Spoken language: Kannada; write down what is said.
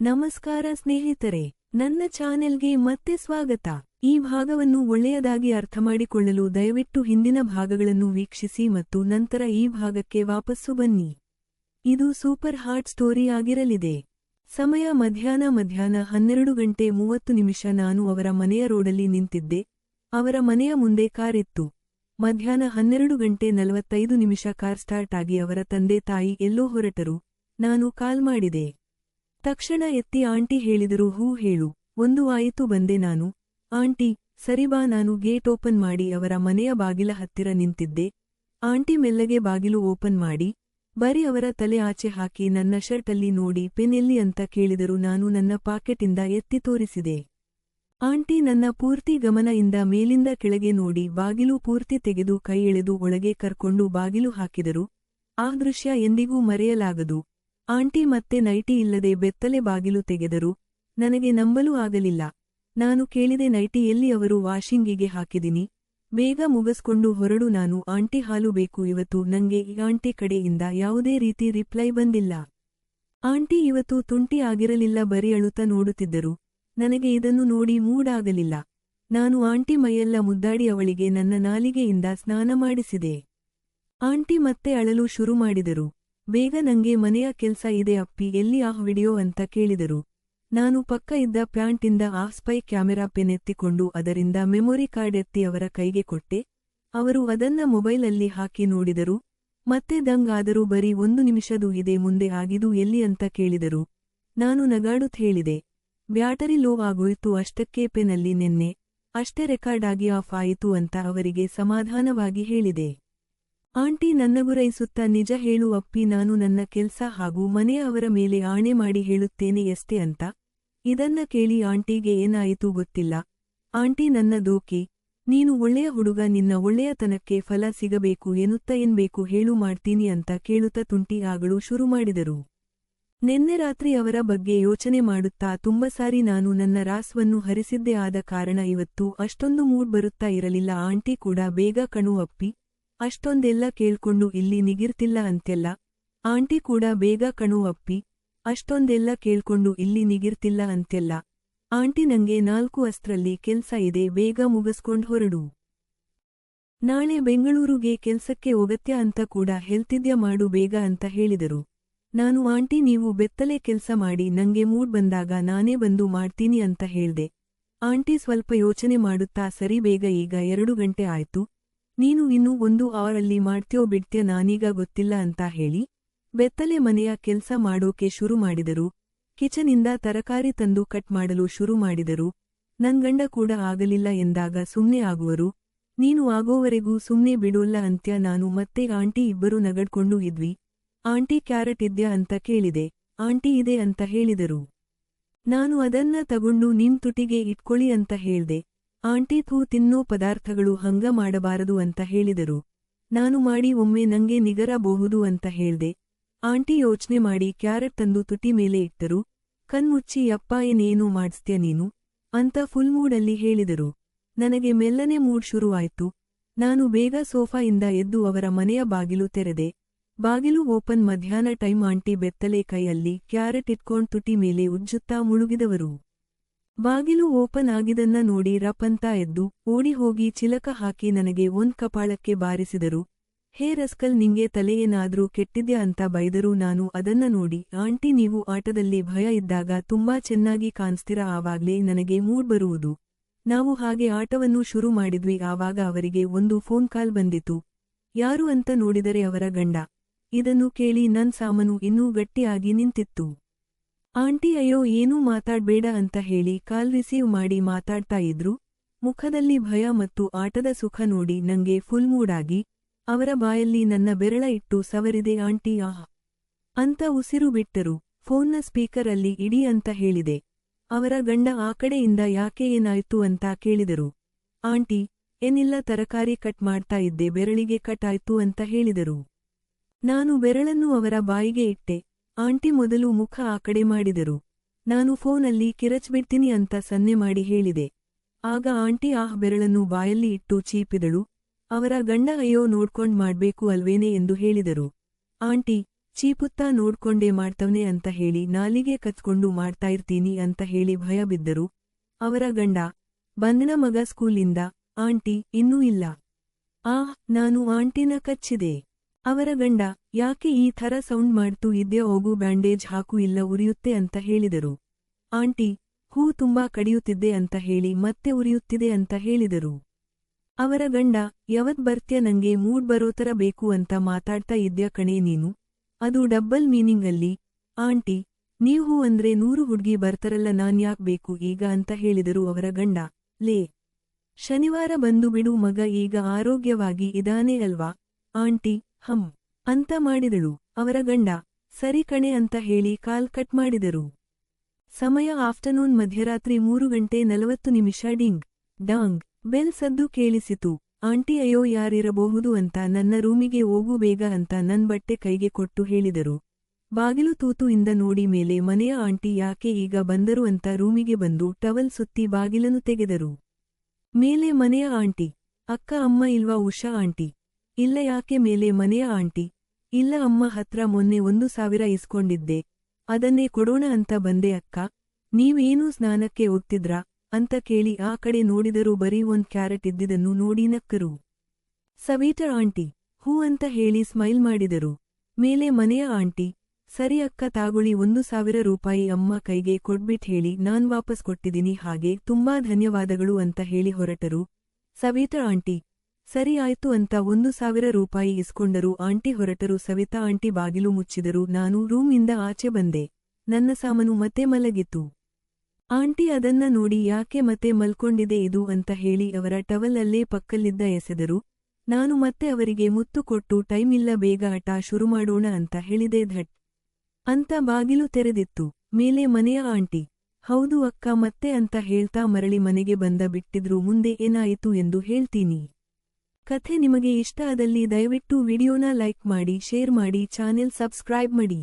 ನಮಸ್ಕಾರ ಸ್ನೇಹಿತರೆ, ನನ್ನ ಚಾನೆಲ್ಗೆ ಮತ್ತೆ ಸ್ವಾಗತ. ಈ ಭಾಗವನ್ನು ಒಳ್ಳೆಯದಾಗಿ ಅರ್ಥಮಾಡಿಕೊಳ್ಳಲು ದಯವಿಟ್ಟು ಹಿಂದಿನ ಭಾಗಗಳನ್ನು ವೀಕ್ಷಿಸಿ ಮತ್ತು ನಂತರ ಈ ಭಾಗಕ್ಕೆ ವಾಪಸ್ಸು ಬನ್ನಿ. ಇದು ಸೂಪರ್ ಹಾಟ್ ಸ್ಟೋರಿ ಆಗಿರಲಿದೆ. ಸಮಯ ಮಧ್ಯಾಹ್ನ 12:30. ನಾನು ಅವರ ಮನೆಯ ರೋಡಲ್ಲಿ ನಿಂತಿದ್ದೆ. ಅವರ ಮನೆಯ ಮುಂದೆ ಕಾರಿತ್ತು. ಮಧ್ಯಾಹ್ನ 12:45 ಕಾರ್ ಸ್ಟಾರ್ಟ್ ಆಗಿ ಅವರ ತಂದೆ ತಾಯಿ ಎಲ್ಲೋ ಹೊರಟರು. ನಾನು ಕಾಲ್ ಮಾಡಿದೆ. ತಕ್ಷಣ ಎತ್ತಿ ಆಂಟಿ ಹೇಳಿದರು, ಹೂ ಹೇಳು. 1 ಆಯಿತು ಬಂದೆ ನಾನು. ಆಂಟಿ, ಸರಿ ಬಾ. ನಾನು ಗೇಟ್ ಓಪನ್ ಮಾಡಿ ಅವರ ಮನೆಯ ಬಾಗಿಲ ಹತ್ತಿರ ನಿಂತಿದ್ದೆ. ಆಂಟಿ ಮೆಲ್ಲಗೆ ಬಾಗಿಲು ಓಪನ್ ಮಾಡಿ, ಬರೀ ಅವರ ತಲೆ ಆಚೆ ಹಾಕಿ ನನ್ನ ಶರ್ಟಲ್ಲಿ ನೋಡಿ ಪೆನ್ ಎಲ್ಲಿ ಅಂತ ಕೇಳಿದರು. ನಾನು ನನ್ನ ಪಾಕೆಟಿಂದ ಎತ್ತಿ ತೋರಿಸಿದೆ. ಆಂಟಿ ನನ್ನ ಪೂರ್ತಿ ಗಮನದಿಂದ ಮೇಲಿಂದ ಕೆಳಗೆ ನೋಡಿ ಬಾಗಿಲು ಪೂರ್ತಿ ತೆಗೆದು ಕೈ ಎಳೆದು ಒಳಗೆ ಕರ್ಕೊಂಡು ಬಾಗಿಲು ಹಾಕಿದರು. ಆ ದೃಶ್ಯ ಎಂದಿಗೂ ಮರೆಯಲಾಗದು. ಆಂಟಿ ಮತ್ತೆ ನೈಟಿ ಇಲ್ಲದೆ ಬೆತ್ತಲೆ ಬಾಗಿಲು ತೆಗೆದರು. ನನಗೆ ನಂಬಲು ಆಗಲಿಲ್ಲ. ನಾನು ಕೇಳಿದೆ, ನೈಟಿ ಎಲ್ಲಿ? ಅವರು ವಾಷಿಂಗಿಗೆ ಹಾಕಿದಿನಿ, ಬೇಗ ಮುಗಿಸ್ಕೊಂಡು ಹೊರಡು. ನಾನು ಆಂಟಿ ಹಾಲು ಬೇಕು ಇವತ್ತು ನಂಗೆ. ಆಂಟಿ ಕಡೆಯಿಂದ ಯಾವುದೇ ರೀತಿ ರಿಪ್ಲೈ ಬಂದಿಲ್ಲ. ಆಂಟಿ ಇವತ್ತು ತುಂಟಿ ಆಗಿರಲಿಲ್ಲ, ಬರೀ ಅಳುತ್ತಾ ನೋಡುತ್ತಿದ್ದರು. ನನಗೆ ಇದನ್ನು ನೋಡಿ ಮೂಡ್ ಆಗಲಿಲ್ಲ. ನಾನು ಆಂಟಿ ಮೈಯೆಲ್ಲ ಮುದ್ದಾಡಿ ಅವಳಿಗೆ ನನ್ನ ನಾಲಿಗೆಯಿಂದ ಸ್ನಾನ ಮಾಡಿಸಿದೆ. ಆಂಟಿ ಮತ್ತೆ ಅಳಲು ಶುರು ಮಾಡಿದರು. ಬೇಗ ನಂಗೆ ಮನೆಯ ಕೆಲ್ಸ ಇದೆ ಅಪ್ಪಿ, ಎಲ್ಲಿ ಆ ವಿಡಿಯೋ ಅಂತ ಕೇಳಿದರು. ನಾನು ಪಕ್ಕ ಇದ್ದ ಪ್ಯಾಂಟಿಂದ ಆ ಸ್ಪೈ ಕ್ಯಾಮೆರಾ ಪೆನ್ ಎತ್ತಿಕೊಂಡು ಅದರಿಂದ ಮೆಮೊರಿ ಕಾರ್ಡ್ ಎತ್ತಿ ಅವರ ಕೈಗೆ ಕೊಟ್ಟೆ. ಅವರು ಅದನ್ನ ಮೊಬೈಲಲ್ಲಿ ಹಾಕಿ ನೋಡಿದರು. ಮತ್ತೆ ದಂಗ್ ಆದರೂ. ಬರೀ 1 ನಿಮಿಷದು ಇದೆ, ಮುಂದೆ ಆಗಿದು ಎಲ್ಲಿ ಅಂತ ಕೇಳಿದರು. ನಾನು ನಗಾಡುತ್ತ ಹೇಳಿದೆ, ಬ್ಯಾಟರಿ ಲೋ ಆಗೋಯ್ತು ಅಷ್ಟಕ್ಕೆ, ಪೆನ್ನಲ್ಲಿ ನೆನ್ನೆ ಅಷ್ಟೇ ರೆಕಾರ್ಡ್ ಆಗಿ ಆಫ್ ಆಯಿತು ಅಂತ ಅವರಿಗೆ ಸಮಾಧಾನವಾಗಿ ಹೇಳಿದೆ. ಆಂಟಿ ನನ್ನಗುರೈಸುತ್ತಾ, ನಿಜ ಹೇಳು ಅಪ್ಪಿ, ನಾನು ನನ್ನ ಕೆಲ್ಸ ಹಾಗೂ ಮನೆಯ ಅವರ ಮೇಲೆ ಆಣೆ ಮಾಡಿ ಹೇಳುತ್ತೇನೆ ಎಷ್ಟೇ ಅಂತ. ಇದನ್ನ ಕೇಳಿ ಆಂಟಿಗೆ ಏನಾಯಿತು ಗೊತ್ತಿಲ್ಲ. ಆಂಟಿ ನನ್ನ ದೋಕಿ, ನೀನು ಒಳ್ಳೆಯ ಹುಡುಗ, ನಿನ್ನ ಒಳ್ಳೆಯತನಕ್ಕೆ ಫಲ ಸಿಗಬೇಕು ಎನ್ನುತ್ತಾ ಏನ್ಬೇಕು ಹೇಳು ಮಾಡ್ತೀನಿ ಅಂತ ಕೇಳುತ್ತಾ ತುಂಟಿ ಆಗಲು ಶುರು ಮಾಡಿದರು. ನಿನ್ನೆ ರಾತ್ರಿ ಅವರ ಬಗ್ಗೆ ಯೋಚನೆ ಮಾಡುತ್ತಾ ತುಂಬ ಸಾರಿ ನಾನು ನನ್ನ ರಾಸ್ವನ್ನು ಹರಿಸಿದ್ದೇ ಆದ ಕಾರಣ ಇವತ್ತು ಅಷ್ಟೊಂದು ಮೂಡ್ ಬರುತ್ತಾ ಇರಲಿಲ್ಲ. ಆಂಟಿ ಕೂಡ ಬೇಗ ಕಣು ಅಪ್ಪಿ, ಅಷ್ಟೊಂದೆಲ್ಲ ಕೇಳ್ಕೊಂಡು ಇಲ್ಲಿ ನಿಗಿರ್ತಿಲ್ಲ ಅಂತೆಲ್ಲ. ಆಂಟಿ ಕೂಡ ಬೇಗ ಕಣು ಅಪ್ಪಿ, ಅಷ್ಟೊಂದೆಲ್ಲ ಕೇಳ್ಕೊಂಡು ಇಲ್ಲಿ ನಿಗಿರ್ತಿಲ್ಲ ಅಂತೆಲ್ಲ. ಆಂಟಿ ನಂಗೆ 4 ಅಸ್ಟ್ರಲ್ಲಿ ಕೆಲ್ಸ ಇದೆ, ಬೇಗ ಮುಗಿಸ್ಕೊಂಡ್ ಹೊರಡು. ನಾಳೆ ಬೆಂಗಳೂರಿಗೆ ಕೆಲ್ಸಕ್ಕೆ ಹೋಗತ್ಯಾ ಅಂತ ಕೂಡ ಹೇಳ್ತಿದ್ಯಾ, ಮಾಡು ಬೇಗ ಅಂತ ಹೇಳಿದರು. ನಾನು ಆಂಟಿ ನೀವು ಬೆತ್ತಲೆ ಕೆಲ್ಸ ಮಾಡಿ, ನಂಗೆ ಮೂಡ್ ಬಂದಾಗ ನಾನೇ ಬಂದು ಮಾಡ್ತೀನಿ ಅಂತ ಹೇಳ್ದೆ. ಆಂಟಿ ಸ್ವಲ್ಪ ಯೋಚನೆ ಮಾಡುತ್ತಾ, ಸರಿ ಬೇಗ, ಈಗ 2 ಗಂಟೆ ಆಯ್ತು, ನೀನು ಇನ್ನೂ 1 ಅವರಲ್ಲಿ ಮಾಡ್ತ್ಯೋ ಬಿಡ್ತ್ಯಾ ನಾನೀಗ ಗೊತ್ತಿಲ್ಲ ಅಂತ ಹೇಳಿ ಬೆತ್ತಲೆ ಮನೆಯ ಕೆಲ್ಸ ಮಾಡೋಕೆ ಶುರು ಮಾಡಿದರು. ಕಿಚನಿಂದ ತರಕಾರಿ ತಂದು ಕಟ್ ಮಾಡಲು ಶುರು ಮಾಡಿದರು. ನನ್ ಗಂಡ ಕೂಡ ಆಗಲಿಲ್ಲ ಎಂದಾಗ ಸುಮ್ನೆ ಆಗುವರು, ನೀನು ಆಗೋವರೆಗೂ ಸುಮ್ನೆ ಬಿಡೋಲ್ಲ ಅಂತ್ಯ. ನಾನು ಮತ್ತೆ ಆಂಟಿ ಇಬ್ಬರು ನಗಡ್ಕೊಂಡು ಇದ್ವಿ. ಆಂಟಿ ಕ್ಯಾರೆಟ್ ಇದ್ಯಾ ಅಂತ ಕೇಳಿದೆ. ಆಂಟಿ ಇದೆ ಅಂತ ಹೇಳಿದರು. ನಾನು ಅದನ್ನ ತಗೊಂಡು ನಿಮ್ ತುಟಿಗೆ ಇಟ್ಕೊಳ್ಳಿ ಅಂತ ಹೇಳ್ದೆ. ಆಂಟಿ ಥೂ, ತಿನ್ನೋ ಪದಾರ್ಥಗಳು ಹಂಗ ಮಾಡಬಾರದು ಅಂತ ಹೇಳಿದರು. ನಾನು ಮಾಡಿ ಒಮ್ಮೆ ನಂಗೆ ನಿಗರಬಹುದು ಅಂತ ಹೇಳ್ದೆ. ಆಂಟಿ ಯೋಚ್ನೆ ಮಾಡಿ ಕ್ಯಾರೆಟ್ ತಂದು ತುಟಿ ಮೇಲೆ ಇಟ್ಟರು. ಕಣ್ಮುಚ್ಚಿ, ಯಪ್ಪ ಏನೇನು ಮಾಡಿಸ್ತ್ಯ ನೀನು ಅಂತ ಫುಲ್ ಮೂಡಲ್ಲಿ ಹೇಳಿದರು. ನನಗೆ ಮೆಲ್ಲನೆ ಮೂಡ್ ಶುರುವಾಯ್ತು. ನಾನು ಬೇಗ ಸೋಫಾಯಿಂದ ಎದ್ದು ಅವರ ಮನೆಯ ಬಾಗಿಲು ತೆರೆದೆ. ಬಾಗಿಲು ಓಪನ್. ಮಧ್ಯಾಹ್ನ ಟೈಮ್. ಆಂಟಿ ಬೆತ್ತಲೆ ಕೈಯಲ್ಲಿ ಕ್ಯಾರೆಟ್ ಇಟ್ಕೊಂಡ್ ತುಟಿ ಮೇಲೆ ಉಜ್ಜುತ್ತಾ ಮುಳುಗಿದವರು. ಬಾಗಿಲು ಓಪನ್ ಆಗಿದನ್ನ ನೋಡಿ ರಪ್ಪಂತ ಎದ್ದು ಓಡಿ ಹೋಗಿ ಚಿಲಕ ಹಾಕಿ ನನಗೆ ಒಂದ್ ಕಪಾಳಕ್ಕೆ ಬಾರಿಸಿದರು. ಹೇ ರಸ್ಕಲ್, ನಿಂಗೆ ತಲೆಯೇನಾದ್ರೂ ಕೆಟ್ಟಿದ್ಯಾ ಅಂತ ಬೈದರು. ನಾನು ಅದನ್ನ ನೋಡಿ, ಆಂಟಿ ನೀವು ಆಟದಲ್ಲಿ ಭಯ ಇದ್ದಾಗ ತುಂಬಾ ಚೆನ್ನಾಗಿ ಕಾಣಿಸ್ತೀರಾ, ಆವಾಗ್ಲೇ ನನಗೆ ಮೂಡ್ ಬರುವುದು. ನಾವು ಹಾಗೆ ಆಟವನ್ನು ಶುರು ಮಾಡಿದ್ವಿ. ಆವಾಗ ಅವರಿಗೆ ಒಂದು ಫೋನ್ ಕಾಲ್ ಬಂದಿತು. ಯಾರು ಅಂತ ನೋಡಿದರೆ ಅವರ ಗಂಡ. ಇದನ್ನು ಕೇಳಿ ನನ್ ಸಾಮನು ಇನ್ನೂ ಗಟ್ಟಿಯಾಗಿ ನಿಂತಿತ್ತು. ಆಂಟಿ ಅಯ್ಯೋ ಏನೂ ಮಾತಾಡ್ಬೇಡ ಅಂತ ಹೇಳಿ ಕಾಲ್ ರಿಸೀವ್ ಮಾಡಿ ಮಾತಾಡ್ತಾ ಇದ್ರು. ಮುಖದಲ್ಲಿ ಭಯ ಮತ್ತು ಆಟದ ಸುಖ ನೋಡಿ ನಂಗೆ ಫುಲ್ ಮೂಡಾಗಿ ಅವರ ಬಾಯಲ್ಲಿ ನನ್ನ ಬೆರಳ ಇಟ್ಟು ಸವರಿದೆ. ಆಂಟಿ ಆಹ್ ಅಂತ ಉಸಿರು ಬಿಟ್ಟರು. ಫೋನ್ನ ಸ್ಪೀಕರ್ ಅಲ್ಲಿ ಇಡಿ ಅಂತ ಹೇಳಿದೆ. ಅವರ ಗಂಡ ಆ ಕಡೆಯಿಂದ ಯಾಕೆ ಏನಾಯ್ತು ಅಂತ ಕೇಳಿದರು. ಆಂಟಿ, ಏನಿಲ್ಲ ತರಕಾರಿ ಕಟ್ ಮಾಡ್ತಾ ಇದ್ದೆ, ಬೆರಳಿಗೆ ಕಟ್ ಆಯ್ತು ಅಂತ ಹೇಳಿದರು. ನಾನು ಬೆರಳನ್ನು ಅವರ ಬಾಯಿಗೆ ಇಟ್ಟೆ. ಆಂಟಿ ಮೊದಲು ಮುಖ ಆ ಕಡೆ ಮಾಡಿದರು. ನಾನು ಫೋನಲ್ಲಿ ಕಿರಚ್ಬಿಡ್ತೀನಿ ಅಂತ ಸನ್ನೆ ಮಾಡಿ ಹೇಳಿದೆ. ಆಗ ಆಂಟಿ ಬೆರಳನ್ನು ಬಾಯಲ್ಲಿ ಇಟ್ಟು ಚೀಪಿದಳು. ಅವರ ಗಂಡ ಅಯ್ಯೋ ನೋಡ್ಕೊಂಡ್ ಮಾಡ್ಬೇಕು ಅಲ್ವೇನೆ ಎಂದು ಹೇಳಿದರು. ಆಂಟಿ, ಚೀಪುತ್ತಾ ನೋಡ್ಕೊಂಡೇ ಮಾಡ್ತವ್ನೆ ಅಂತ ಹೇಳಿ ನಾಲಿಗೆ ಕಚ್ಕೊಂಡು ಮಾಡ್ತಾಯಿರ್ತೀನಿ ಅಂತ ಹೇಳಿ ಭಯ ಬಿದ್ದರು. ಅವರ ಗಂಡ, ಬಂದನ ಮಗ ಸ್ಕೂಲಿಂದ, ಆಂಟಿ, ಇನ್ನೂ ಇಲ್ಲ. ನಾನು ಆಂಟಿನ ಕಚ್ಚಿದೆ. ಅವರ ಗಂಡ, ಯಾಕೆ ಈ ಥರ ಸೌಂಡ್ ಮಾಡ್ತು ಇದ್ಯಾ, ಹೋಗು ಬ್ಯಾಂಡೇಜ್ ಹಾಕು ಇಲ್ಲ ಉರಿಯುತ್ತೆ ಅಂತ ಹೇಳಿದರು. ಆಂಟಿ, ಹೂ ತುಂಬಾ ಕಡಿಯುತ್ತಿದ್ದೆ ಅಂತ ಹೇಳಿ ಮತ್ತೆ ಉರಿಯುತ್ತಿದೆ ಅಂತ ಹೇಳಿದರು. ಅವರ ಗಂಡ, ಯಾವತ್ ಬರ್ತ್ಯ ನಂಗೆ ಮೂಡ್ ಬರೋತರ ಬೇಕು ಅಂತ ಮಾತಾಡ್ತಾ ಇದ್ಯಾ ಕಣೇ ನೀನು, ಅದು ಡಬ್ಬಲ್ ಮೀನಿಂಗಲ್ಲಿ. ಆಂಟಿ, ನೀವ್ ಹೂ ಅಂದ್ರೆ 100 ಹುಡ್ಗಿ ಬರ್ತಾರಲ್ಲ ನಾನ್ಯಾಕ್ ಬೇಕು ಈಗ ಅಂತ ಹೇಳಿದರು ಅವರ ಗಂಡ. ಲೇ, ಶನಿವಾರ ಬಂದು ಬಿಡು ಮಗ ಈಗ ಆರೋಗ್ಯವಾಗಿ ಇದಾನೆ ಅಲ್ವಾ. ಆಂಟಿ, ಅಂತ ಮಾಡಿದಳು. ಅವರ ಗಂಡ, ಸರಿ ಕಣೆ ಅಂತ ಹೇಳಿ ಕಾಲ್ ಕಟ್ ಮಾಡಿದರು. ಸಮಯ ಆಫ್ಟರ್ನೂನ್ ಮಧ್ಯರಾತ್ರಿ 3:40 ಡಿಂಗ್ ಡಾಂಗ್ ಬೆಲ್ ಸದ್ದು ಕೇಳಿಸಿತು. ಆಂಟಿ, ಅಯ್ಯೋ ಯಾರಿರಬಹುದು ಅಂತ ನನ್ನ ರೂಮಿಗೆ ಹೋಗು ಬೇಗ ಅಂತ ನನ್ ಬಟ್ಟೆ ಕೈಗೆ ಕೊಟ್ಟು ಹೇಳಿದರು. ಬಾಗಿಲು ತೂತು ಇಂದ ನೋಡಿ ಮೇಲೆ ಮನೆಯ ಆಂಟಿ ಯಾಕೆ ಈಗ ಬಂದರು ಅಂತ ರೂಮಿಗೆ ಬಂದು ಟವಲ್ ಸುತ್ತಿ ಬಾಗಿಲನ್ನು ತೆಗೆದರು. ಮೇಲೆ ಮನೆಯ ಆಂಟಿ, ಅಕ್ಕ ಅಮ್ಮ ಇಲ್ವಾ ಉಷಾ ಆಂಟಿ. ಇಲ್ಲ. ಯಾಕೆ ಮೇಲೆ ಮನೆಯ ಆಂಟಿ, ಇಲ್ಲ ಅಮ್ಮ ಹತ್ರ ಮೊನ್ನೆ 1,000 ಇಸ್ಕೊಂಡಿದ್ದೆ, ಅದನ್ನೇ ಕೊಡೋಣ ಅಂತ ಬಂದೆ ಅಕ್ಕ. ನೀವೇನೂ ಸ್ನಾನಕ್ಕೆ ಹೋಗ್ತಿದ್ರಾ ಅಂತ ಕೇಳಿ ಆ ಕಡೆ ನೋಡಿದರೂ ಬರೀ 1 ಕ್ಯಾರೆಟ್ ಇದ್ದಿದ್ದನ್ನು ನೋಡಿ ನಕ್ಕರು. ಸವೀಟ ಆಂಟಿ, ಹೂ ಅಂತ ಹೇಳಿ ಸ್ಮೈಲ್ ಮಾಡಿದರು. ಮೇಲೆ ಮನೆಯ ಆಂಟಿ, ಸರಿ ಅಕ್ಕ ತಾಗುಳಿ 1,000 ರೂಪಾಯಿ ಅಮ್ಮ ಕೈಗೆ ಕೊಡ್ಬಿಟ್ ಹೇಳಿ ನಾನ್ ವಾಪಸ್ ಕೊಟ್ಟಿದ್ದೀನಿ, ಹಾಗೆ ತುಂಬಾ ಧನ್ಯವಾದಗಳು ಅಂತ ಹೇಳಿ ಹೊರಟರು. ಸವಿತಾ ಆಂಟಿ, ಸರಿ ಆಯ್ತು ಅಂತ 1,000 ರೂಪಾಯಿ ಇಸ್ಕೊಂಡರು. ಆಂಟಿ ಹೊರಟರು. ಸವಿತಾ ಆಂಟಿ ಬಾಗಿಲು ಮುಚ್ಚಿದರು. ನಾನು ರೂಮ್ ಇಂದ ಆಚೆ ಬಂದೆ. ನನ್ನ ಸಾಮಾನು ಮತ್ತೆ ಮಲಗಿತ್ತು. ಆಂಟಿ ಅದನ್ನ ನೋಡಿ ಯಾಕೆ ಮತ್ತೆ ಮಲ್ಕೊಂಡಿದೆ ಇದು ಅಂತ ಹೇಳಿ ಅವರ ಟವಲ್ ಅಲ್ಲೇ ಪಕ್ಕಲ್ಲಿದ್ದ ಎಸೆದರು. ನಾನು ಮತ್ತೆ ಅವರಿಗೆ ಮುತ್ತು ಕೊಟ್ಟು ಟೈಮ್ ಇಲ್ಲ ಬೇಗ ಆಟ ಶುರು ಮಾಡೋಣ ಅಂತ ಹೇಳಿದೆ. ಧಟ್ ಅಂತ ಬಾಗಿಲು ತೆರೆದಿತ್ತು. ಮೇಲೆ ಮನೆಯ ಆಂಟಿ, ಹೌದು ಅಕ್ಕ ಮತ್ತೆ ಅಂತ ಹೇಳ್ತಾ ಮರಳಿ ಮನೆಗೆ ಬಂದ ಬಿಟ್ಟಿದ್ರು. ಮುಂದೆ ಏನಾಯಿತು ಎಂದು ಹೇಳ್ತೀನಿ. ಕಥೆ ನಿಮಗೆ ಇಷ್ಟ ಆದಲ್ಲಿ ದಯವಿಟ್ಟು ವಿಡಿಯೋನ ಲೈಕ್ ಮಾಡಿ, ಶೇರ್ ಮಾಡಿ, ಚಾನೆಲ್ ಸಬ್ಸ್ಕ್ರೈಬ್ ಮಾಡಿ.